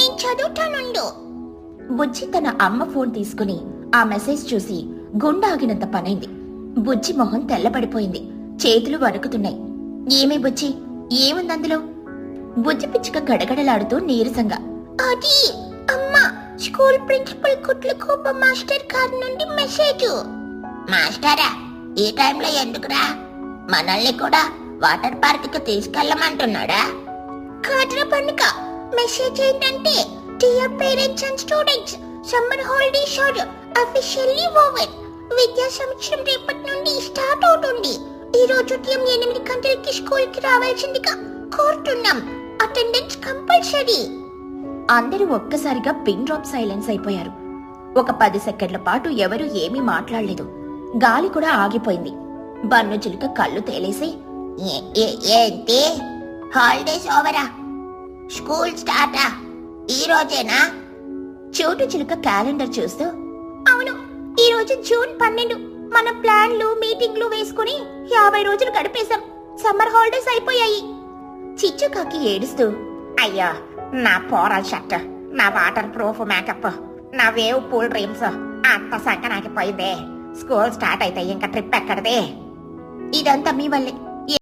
నేను చదువుతానుండు. బుజ్జి తన అమ్మ ఫోన్ తీసుకుని ఆ మెసేజ్ చూసి గుండాగినంత పనైంది. బుజ్జి మొహం తెల్లబడిపోయింది, చేతులు వణుకుతున్నాయి. ఏమే బుజ్జి, ఏముందందులో? బుజ్జి పిచ్చుక గడగడలాడుతూ నీరసంగా, అది అమ్మా, స్కూల్ ప్రిన్సిపల్ కుట్లకోప మాస్టర్ గారి నుండి మెసేజ్. మాస్టరా, ఈ టైంలో ఎందుకురా? మనల్ని కూడా వాటర్ పార్క్ కి తీసుకెళ్ళమంటున్నాడా? కాదురా పండుగ, మెసేజ్ ఏంటంటే, dear parents and students, summer holidays are officially over. విద్యా సంవత్సరం రేపటి నుండి స్టార్ట్ అవుతుంది. ఈ రోజు ఉదయం 8 గంటలకి స్కూల్ కి రావాల్సిందిగా కోరుతున్నాం. Attendance compulsory. అందరూ ఒక్కసారిగా పిన్ డ్రాప్ సైలెన్స్ అయిపోయారు. ఒక 10 సెకండ్ల పాటు ఎవరూ ఏమీ మాట్లాడలేదు. గాలి కూడా ఆగిపోయింది. బన్ను చిలుక కళ్ళు తేలేసి, ఏంటి హాలిడేస్ ఓవరా? స్కూల్ స్టార్టా ఈ రోజేనా? చోటు చిలుక క్యాలెండర్ చూస్తూ, అవును, ఈ రోజు జూన్ 12. మన ప్లాన్లు మీటింగ్లు వేసుకుని 50 రోజులు గడిపేశాం. సమ్మర్ హాలిడేస్ అయిపోయాయి. చిచ్చుకాకి ఏడుస్తూ, అయ్యో, నా పోరల్ షర్ట్, నా వాటర్ ప్రూఫ్ మేకప్, నా వేవ్ పూల్ డ్రీమ్స్ అంత సంకనాకిపోయిందే. స్కూల్ స్టార్ట్ అయితే ఇంకా ట్రిప్ ఎక్కడదే? ఇదంతా మీ వల్లే.